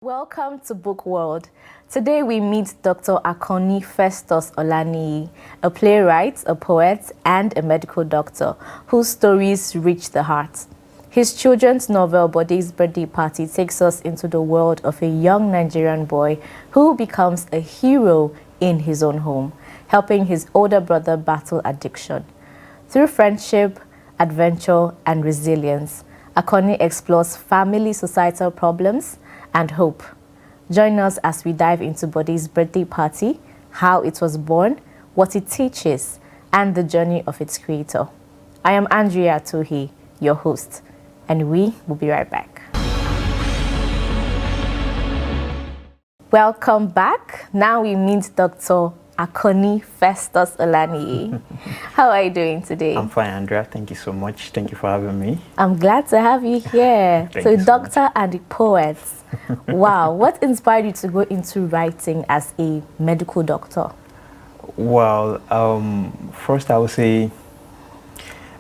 Welcome to Book World. Today we meet Dr. Akanni Festus Olaniyi, a playwright, a poet, and a medical doctor whose stories reach the heart. His children's novel, Bode's Birthday Party, takes us into the world of a young Nigerian boy who becomes a hero in his own home, helping his older brother battle addiction. Through friendship, adventure, and resilience, Akanni explores family societal problems and hope. Join us as we dive into Bode's Birthday Party, how it was born, what it teaches, and the journey of its creator. I am Andrea Torhee, your host, and we will be right back. Welcome back. Now we meet Dr. Akanni Festus Olaniyi. How are you doing today? I'm fine, Andrea. Thank you so much. Thank you for having me. I'm glad to have you here. So, doctor and a poet. Wow. What inspired you to go into writing as a medical doctor? Well, first I would say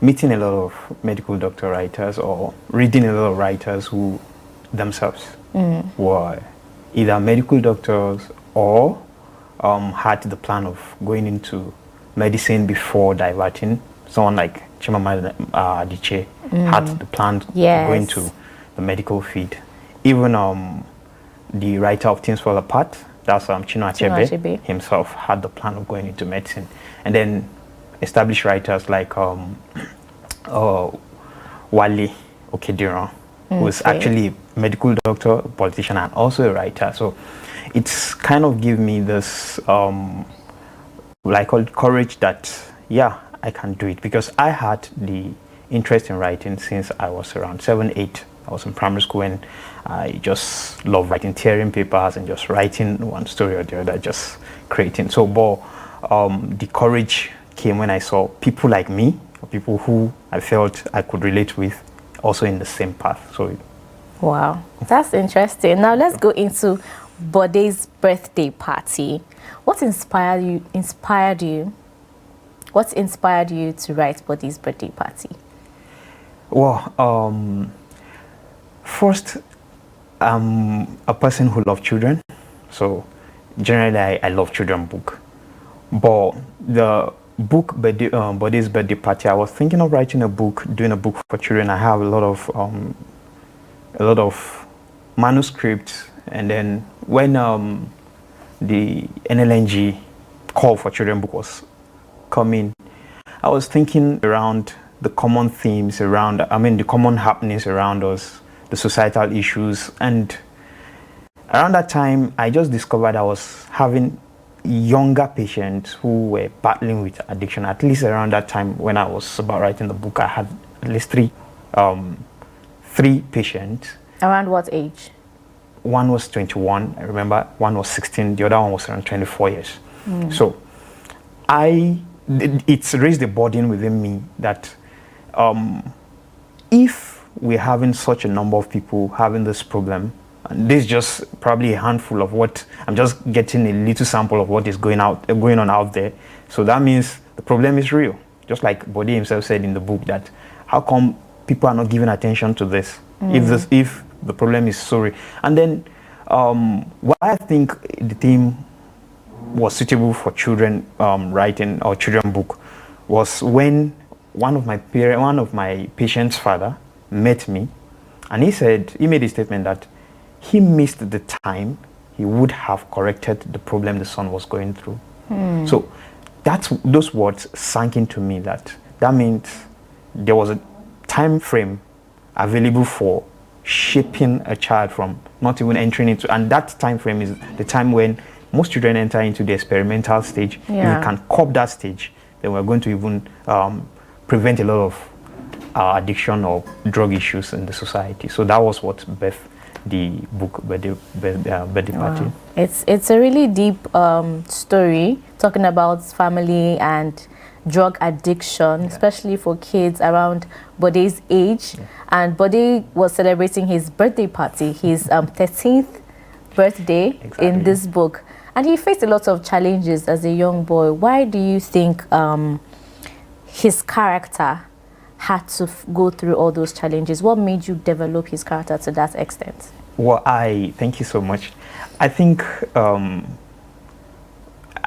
meeting a lot of medical doctor writers or reading a lot of writers who themselves were either medical doctors or had the plan of going into medicine before diverting. Someone like Chimamanda Adichie had the plan to go into the medical field. Even the writer of Things Fall Apart, that's Chinua Achebe himself, had the plan of going into medicine. And then established writers like Wale Okediran, who is actually a medical doctor, a politician, and also a writer. So it's kind of give me this courage that I can do it, because I had the interest in writing since I was around 7, 8. I was in primary school and I just love writing, tearing papers and just writing one story or the other, just creating. So the courage came when I saw people like me, or people who I felt I could relate with, also in the same path. So wow, that's interesting. Now let's go into Bode's Birthday Party. What inspired you? What inspired you to write Bode's Birthday Party? Well, first, I'm a person who loves children, so generally I love children book. But the book Bode's Birthday Party, I was thinking of writing a book, doing a book for children. I have a lot of manuscripts. And then when the NLNG call for children book was coming, I was thinking around the common themes the common happenings around us, the societal issues. And around that time, I just discovered I was having younger patients who were battling with addiction. At least around that time when I was about writing the book, I had at least three patients. Around what age? One was 21, I remember. One was 16. The other one was around 24 years. So it's raised a burden within me that if we're having such a number of people having this problem, and this is just probably a handful of what I'm just getting a little sample of what is going on out there. So that means the problem is real. Just like Bode himself said in the book, that how come people are not giving attention to this? If the problem is so real. And then why I think the theme was suitable for children writing or children book was when one of my patient's father met me, and he made a statement that he missed the time he would have corrected the problem the son was going through. So those words sank into me, that means there was a time frame available for shaping a child from not even entering into, and that time frame is the time when most children enter into the experimental stage. If we can cop that stage, then we're going to even prevent a lot of addiction or drug issues in the society. So that was what birthed the book Birthday Party. It's a really deep story, talking about family and drug addiction, especially for kids around Bode's age. And Bode was celebrating his birthday party, his 13th birthday in this book. And he faced a lot of challenges as a young boy. Why do you think his character had to go through all those challenges? What made you develop his character to that extent? Well, thank you so much. I think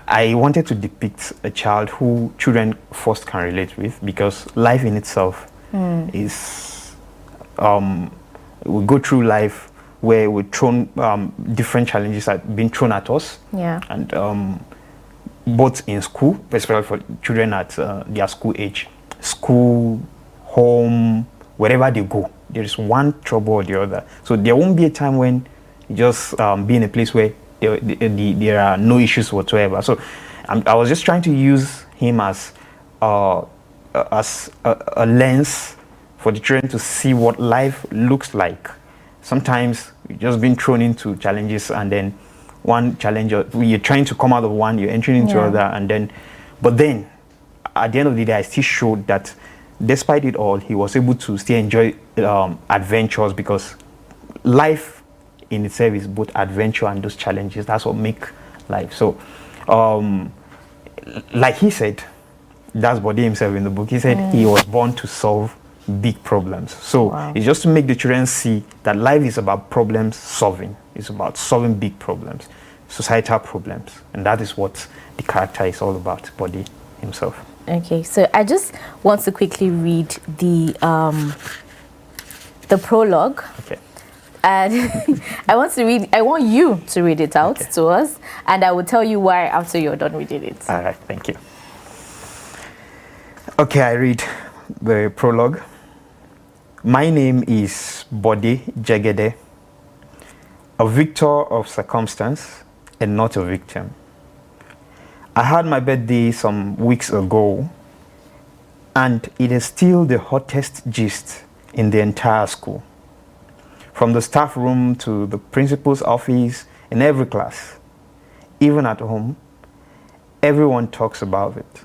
I wanted to depict a child who children first can relate with, because life in itself is, we go through life where we're thrown, different challenges are being thrown at us. Yeah. And both in school, especially for children at their school age, school, home, wherever they go, there is one trouble or the other. So there won't be a time when you just be in a place where there are no issues whatsoever. So I was just trying to use him as a lens for the children to see what life looks like. Sometimes you're just being thrown into challenges, and then one challenge, you're trying to come out of one, you're entering into other, and then, but then at the end of the day, I still showed that despite it all, he was able to still enjoy adventures, because life in itself is both adventure and those challenges. That's what make life. So, like he said, that's Bode himself in the book. He said he was born to solve big problems. So it's just to make the children see that life is about problem solving. It's about solving big problems, societal problems, and that is what the character is all about, Bode himself. Okay, so I just want to quickly read the prologue. Okay. And I want you to read it out to us, and I will tell you why after you're done reading it. All right, thank you. Okay, I read the prologue. My name is Bode Jegede, a victor of circumstance and not a victim. I had my birthday some weeks ago, and it is still the hottest gist in the entire school. From the staff room to the principal's office, in every class, even at home, everyone talks about it.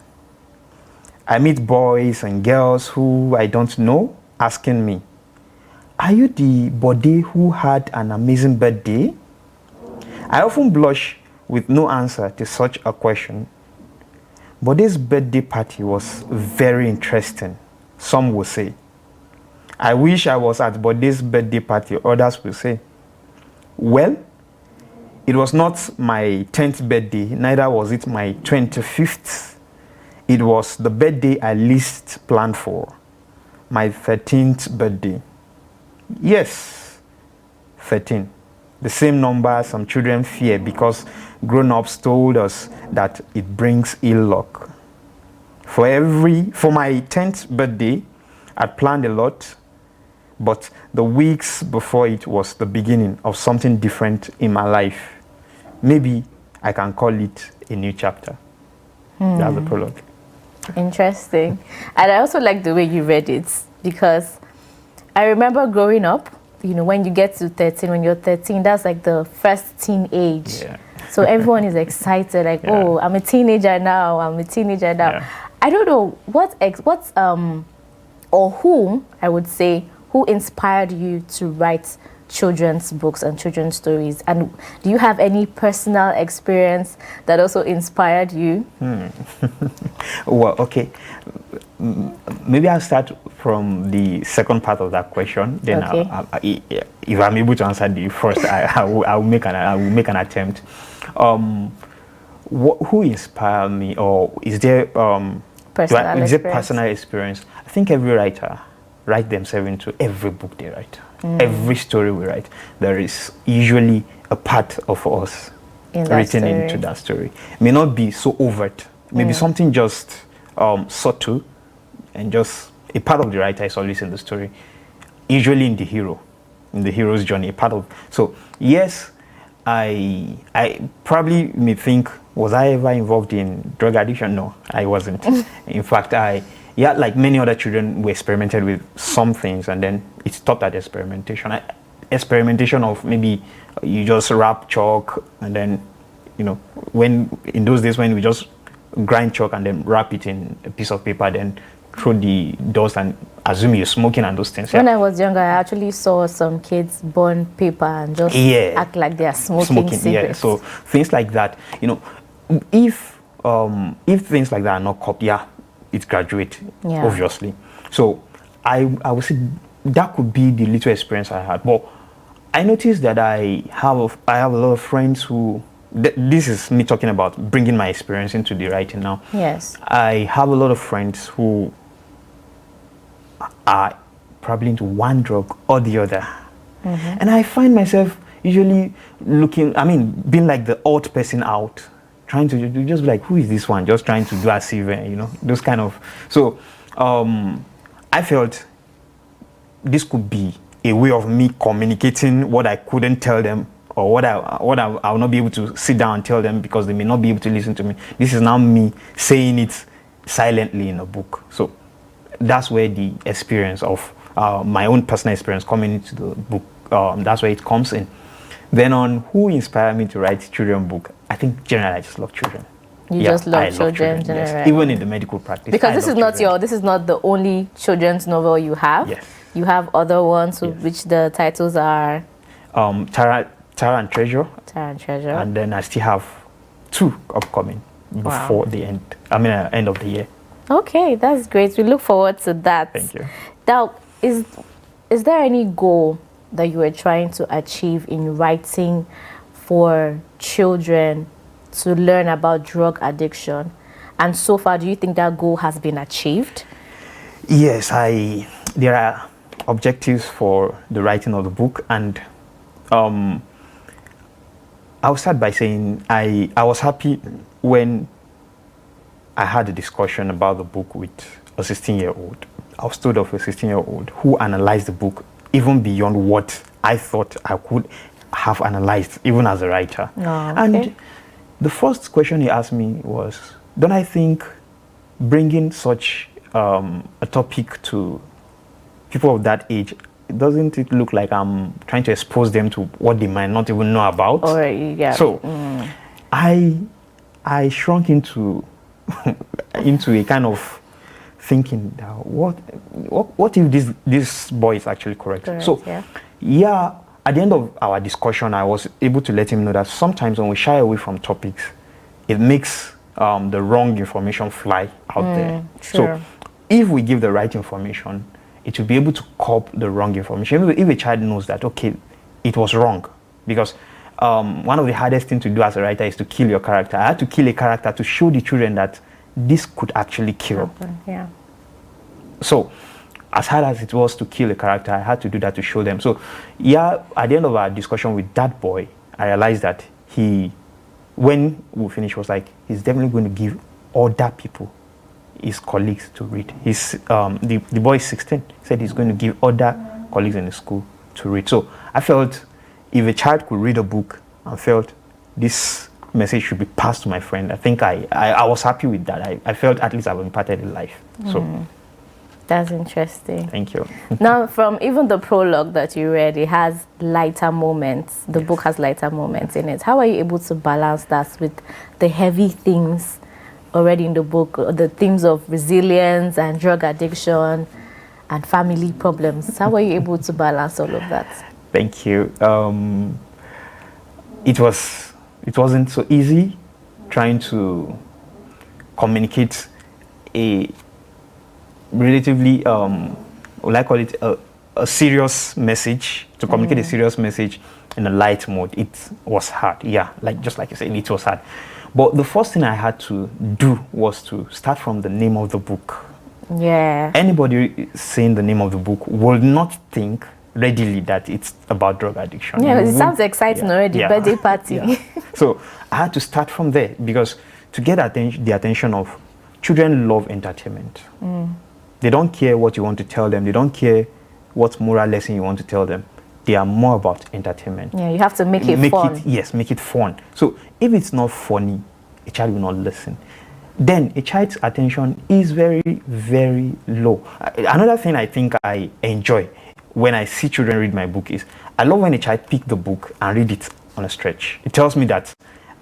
I meet boys and girls who I don't know asking me, "Are you the Bode who had an amazing birthday?" I often blush with no answer to such a question. Bode's birthday party was very interesting, some will say. I wish I was at Bode's birthday party, others will say. Well, it was not my 10th birthday, neither was it my 25th. It was the birthday I least planned for, my 13th birthday. Yes, 13. The same number some children fear because grown-ups told us that it brings ill luck. For my 10th birthday, I'd planned a lot, but the weeks before it was the beginning of something different in my life. Maybe I can call it a new chapter. That's the prologue. Interesting. And I also like the way you read it, because I remember growing up, you know, when you get to 13, when you're 13, that's like the first teen age. Yeah. So everyone is excited, like, oh, I'm a teenager now, Yeah. I don't know, or who, I would say, who inspired you to write children's books and children's stories? And do you have any personal experience that also inspired you? Well, okay. Maybe I'll start from the second part of that question. Then, if I'm able to answer the first, I will make an attempt. Who inspired me, or is there personal experience? I think every writer write themselves into every book they write. Every story we write, there is usually a part of us written into that story. It may not be so overt. Maybe something just subtle, and just a part of the writer is always in the story. Usually in the hero's journey, a part of. So yes, I probably may think, was I ever involved in drug addiction? No, I wasn't. In fact, like many other children, we experimented with some things, and then it stopped at experimentation. Experimentation of maybe you just wrap chalk, and then, you know, when in those days when we just grind chalk and then wrap it in a piece of paper, then throw the dust and assume you're smoking and those things. When I was younger, I actually saw some kids burn paper and just act like they are smoking cigarettes. Yeah, so things like that. You know, if things like that are not caught, it graduates, obviously. So I would say that could be the little experience I had. But I noticed that I have a lot of friends who, this is me talking about bringing my experience into the writing now. Yes. I have a lot of friends who are probably into one drug or the other. And I find myself usually being like the odd person out, trying to just be like, who is this one? Just trying to do as if, those kind of. So I felt this could be a way of me communicating what I couldn't tell them, or what I will not be able to sit down and tell them because they may not be able to listen to me. This is now me saying it silently in a book. So that's where the experience of my own personal experience coming into the book, that's where it comes in. Then on who inspired me to write children book, I think generally I just love children. You just love children generally. Yes. Even in the medical practice. Because this is not the only children's novel you have. Yes. You have other ones which the titles are Tara and Treasure. Tara and Treasure. And then I still have 2 upcoming before the end of the year. Okay, that's great. We look forward to that. Thank you. Now, is there any goal that you were trying to achieve in writing for children to learn about drug addiction? And so far, do you think that goal has been achieved? Yes, there are objectives for the writing of the book, and I'll start by saying I was happy when I had a discussion about the book with a 16-year-old. I was told of a 16-year-old who analyzed the book even beyond what I thought I could have analyzed, even as a writer. Oh, okay. And the first question he asked me was, don't I think bringing such a topic to people of that age, doesn't it look like I'm trying to expose them to what they might not even know about? So I shrunk into a kind of thinking that what if this boy is actually correct? So at the end of our discussion, I was able to let him know that sometimes when we shy away from topics, it makes the wrong information fly out there. Sure. So if we give the right information, it will be able to curb the wrong information. If a child knows that, okay, it was wrong, because one of the hardest things to do as a writer is to kill your character. I had to kill a character to show the children that this could actually kill. Yeah. So as hard as it was to kill a character, I had to do that to show them. So at the end of our discussion with that boy, I realized that when we finished, was like, he's definitely going to give other people, his colleagues, to read. The boy is 16, said he's going to give other colleagues in the school to read. So I felt if a child could read a book and felt this message should be passed to my friend, I think I was happy with that. I felt at least I've imparted a life. So that's interesting. Thank you. Now, from even the prologue that you read, it has lighter moments. The book has lighter moments in it. How are you able to balance that with the heavy themes already in the book, the themes of resilience and drug addiction and family problems? How are you able to balance all of that? Thank you. It wasn't so easy trying to communicate a relatively, I call it a serious message, to communicate a serious message in a light mode. It was hard, just like you said, it was hard. But the first thing I had to do was to start from the name of the book. Yeah. Anybody saying the name of the book will not think readily that it's about drug addiction. Yeah, it sounds exciting already, birthday party. So I had to start from there, because to get the attention of children, love entertainment. They don't care what you want to tell them. They don't care what moral lesson you want to tell them. They are more about entertainment. Yeah, you have to make it fun. Make it fun. So if it's not funny, a child will not listen. Then a child's attention is very, very low. Another thing I think I enjoy when I see children read my book is, I love when a child pick the book and read it on a stretch. It tells me that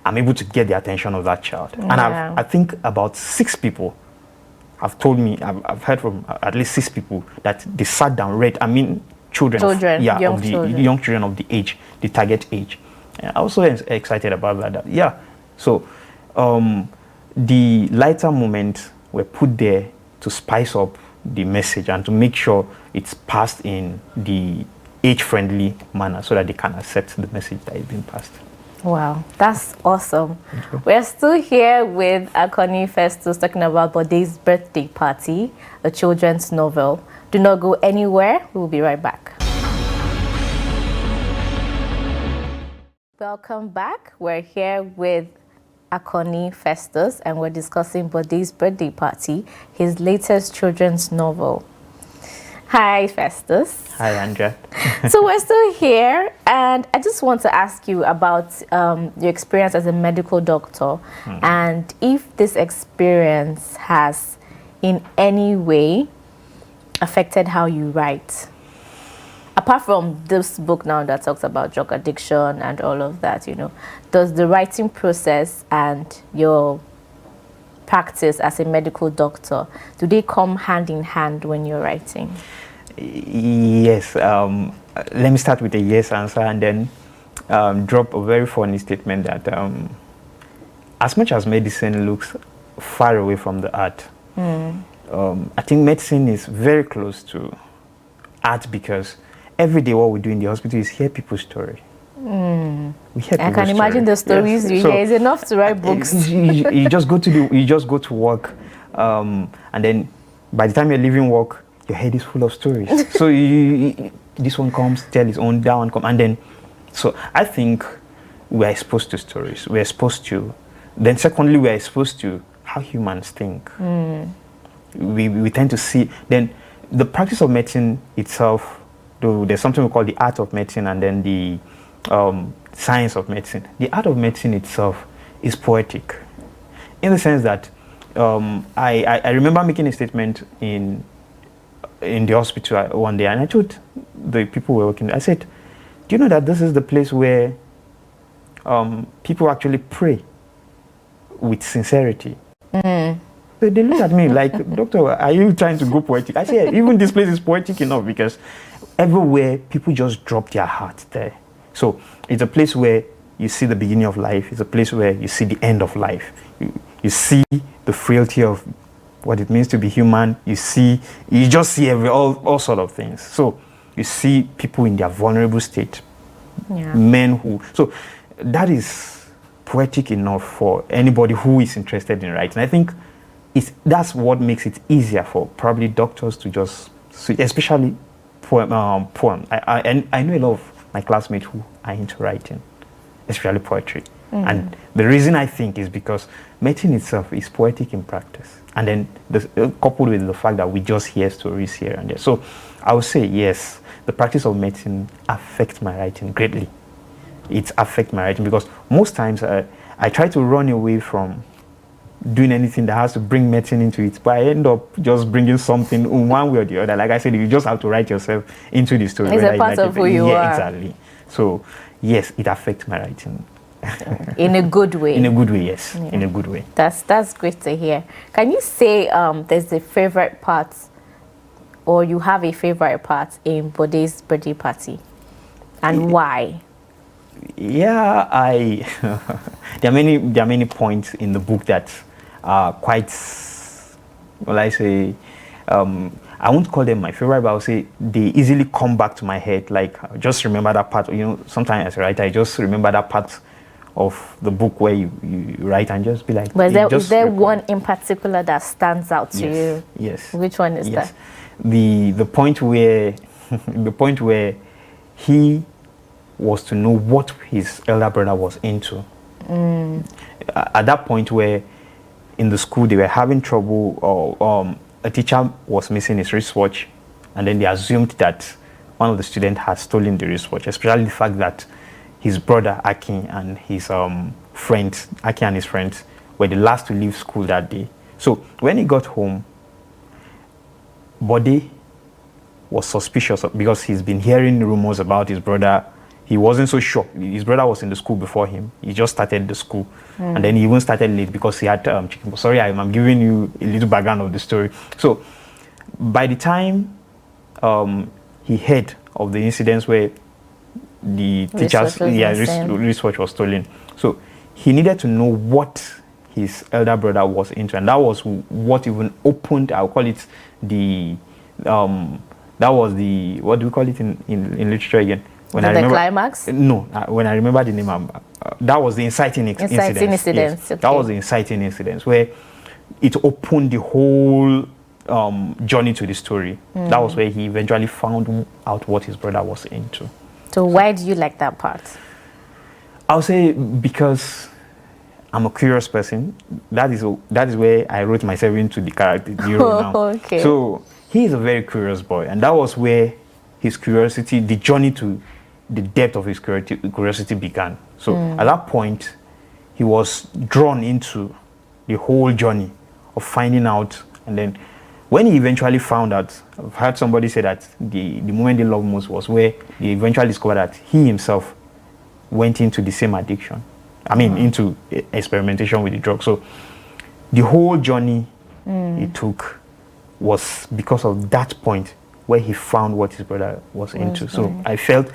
I'm able to get the attention of that child. And I think about 6 people have told me, I've heard from at least 6 people that they sat down, read, young children of the age, the target age. I was so excited about that. So the lighter moments were put there to spice up the message and to make sure it's passed in the age-friendly manner so that they can accept the message that is being passed. Wow, that's awesome. We're still here with Akanni Festus talking about Bode's Birthday Party, a children's novel. Do not go anywhere. We'll be right back. Welcome back. We're here with Akanni Festus and we're discussing Bode's Birthday Party, his latest children's novel. Hi, Festus. Hi, Andrea. So we're still here, and I just want to ask you about your experience as a medical doctor, and if this experience has in any way affected how you write. Apart from this book now that talks about drug addiction and all of that, does the writing process and your practice as a medical doctor, do they come hand in hand when you're writing? Yes. Let me start with a yes answer and then drop a very funny statement that as much as medicine looks far away from the art, I think medicine is very close to art, because every day what we do in the hospital is hear people's story. We hear I can imagine the stories you hear is enough to write books. You just go to work, and then by the time you're leaving work, your head is full of stories. So this one comes, tell his own, that one comes, and then so I think we're exposed to stories. We're exposed to, then secondly, we're exposed to how humans think. We tend to see then the practice of medicine itself. Though there's something we call the art of medicine and then the science of medicine. The art of medicine itself is poetic, in the sense that I remember making a statement in the hospital one day, and I told the people who were working there, I said, do you know that this is the place where people actually pray with sincerity? So they look at me like, doctor, are you trying to go poetic? I say, even this place is poetic enough, because everywhere people just drop their heart there. So it's a place where you see the beginning of life. It's a place where you see the end of life. You see the frailty of what it means to be human. You just see all sort of things. So you see people in their vulnerable state. Men so that is poetic enough for anybody who is interested in writing. I think that's what makes it easier for probably doctors to just, especially poem. I know a lot of my classmates who are into writing, especially poetry. And the reason I think is because medicine itself is poetic in practice. And then coupled with the fact that we just hear stories here and there. So I would say, yes, the practice of medicine affects my writing greatly. It affects my writing because most times I try to run away from doing anything that has to bring medicine into it, but I end up just bringing something in one way or the other. Like I said, you just have to write yourself into the story. It's a part of who you are. Yeah, exactly. So yes, it affects my writing. In a good way. In a good way, yes. Yeah. In a good way. That's great to hear. Can you say there's a favorite part, or you have a favorite part in Bode's birthday party, and why? Yeah, there are many points in the book that are quite, well, I say, I won't call them my favorite, but I'll say they easily come back to my head. Like, I just remember that part. Sometimes as a writer, I just remember that part of the book where you write and just be like. But is there one in particular that stands out to you? Yes. Which one is that? The point where he was to know what his elder brother was into. At that point where in the school they were having trouble, or a teacher was missing his wristwatch, and then they assumed that one of the students had stolen the wristwatch, especially the fact that his brother Aki and his friends were the last to leave school that day. So when he got home, Bode was suspicious because he's been hearing rumors about his brother. He wasn't so sure. His brother was in the school before him. He just started the school. And then he even started late because he had chicken. Sorry, I'm giving you a little background of the story. So by the time he heard of the incidents where the teacher's wristwatch was stolen, so he needed to know what his elder brother was into. And that was what even opened, I'll call it, the That was the, what do we call it in literature again? When the I remember, climax? No, when I remember the name, that was the inciting incident. Yes, okay. that was the inciting incident where it opened the whole journey to the story. That was where he eventually found out what his brother was into. So why do you like that part? I'll say because I'm a curious person. That is where I wrote myself into the character, the hero now. Okay. So he is a very curious boy, and that was where his curiosity, the journey to the depth of his curiosity began. So at that point, he was drawn into the whole journey of finding out. And then when he eventually found out, I've heard somebody say that the moment they loved most was where he eventually discovered that he himself went into the same addiction. I mean, into experimentation with the drug. So the whole journey he took was because of that point where he found what his brother was into. So I felt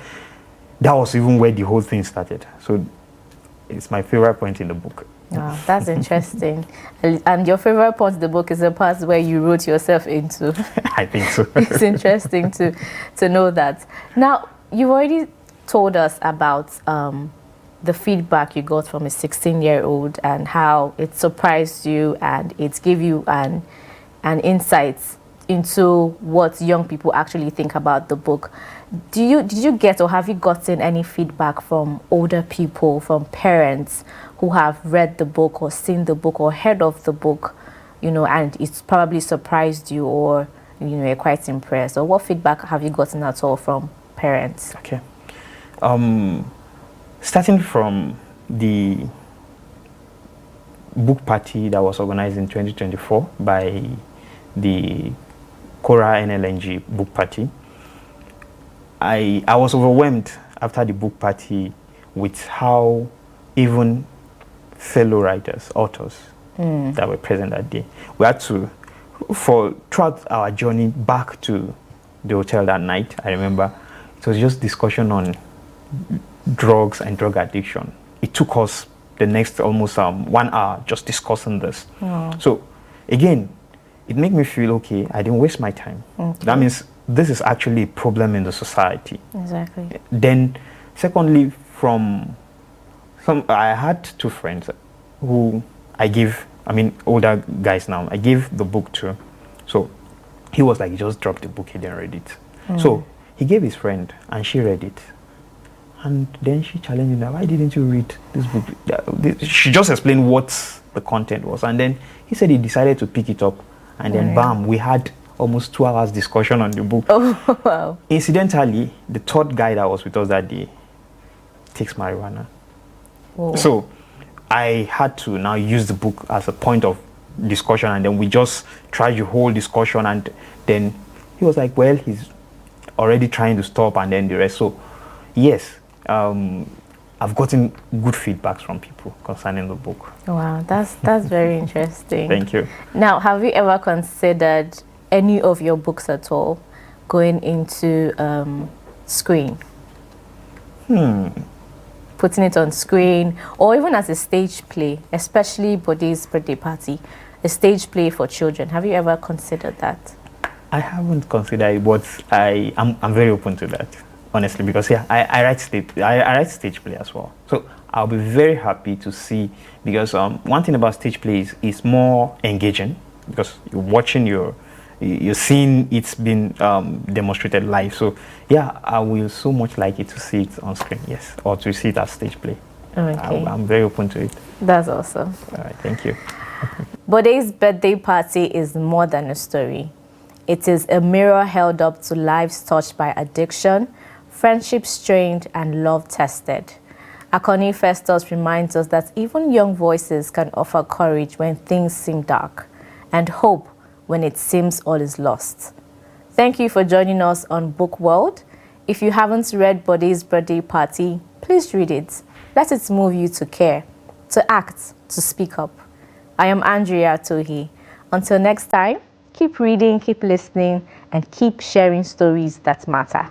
that was even where the whole thing started. So it's my favorite point in the book. Wow, that's interesting. And your favorite part of the book is the part where you wrote yourself into. I think so. It's interesting to know that. Now, you've already told us about the feedback you got from a 16-year-old and how it surprised you and it gave you an insight into what young people actually think about the book. Did you get or have you gotten any feedback from older people, from parents who have read the book or seen the book or heard of the book, and it's probably surprised you, or you're quite impressed? Or what feedback have you gotten at all from parents? Okay. Starting from the book party that was organized in 2024 by the Cora NLNG book party, I was overwhelmed after the book party with how even fellow writers, authors that were present that day, we had to, throughout our journey back to the hotel that night, I remember, it was just discussion on drugs and drug addiction. It took us the next almost 1 hour just discussing this. So again, it made me feel, okay, I didn't waste my time. Okay. That means this is actually a problem in the society. Exactly. Then, secondly, I had 2 friends who older guys now, I gave the book to. So he was like, he just dropped the book, he didn't read it. So he gave his friend, and she read it. And then she challenged him, why didn't you read this book? She just explained what the content was. And then he said he decided to pick it up. And then, bam, we had almost 2 hours discussion on the book. Oh, wow. Incidentally, the 3rd guy that was with us that day takes marijuana. Whoa. So I had to now use the book as a point of discussion. And then we just tried the whole discussion. And then he was like, well, he's already trying to stop, and then the rest. So, yes. I've gotten good feedbacks from people concerning the book. Wow, that's very interesting. Thank you. Now, have you ever considered any of your books at all going into screen? Putting it on screen, or even as a stage play, especially Bode's birthday party, a stage play for children. Have you ever considered that? I haven't considered it, but I'm very open to that. Honestly, because I write stage play as well. So I'll be very happy to see, because one thing about stage plays is more engaging, because you're watching, you're seeing it's been demonstrated live. So yeah, I will so much like it to see it on screen, yes, or to see it as stage play. Okay. I'm very open to it. That's awesome. All right, thank you. Bode's birthday party is more than a story. It is a mirror held up to lives touched by addiction, friendship strained, and love tested. Akanni Festus reminds us that even young voices can offer courage when things seem dark, and hope when it seems all is lost. Thank you for joining us on Book World. If you haven't read Bode's birthday party, please read it. Let it move you to care, to act, to speak up. I am Andrea Torhee. Until next time, keep reading, keep listening, and keep sharing stories that matter.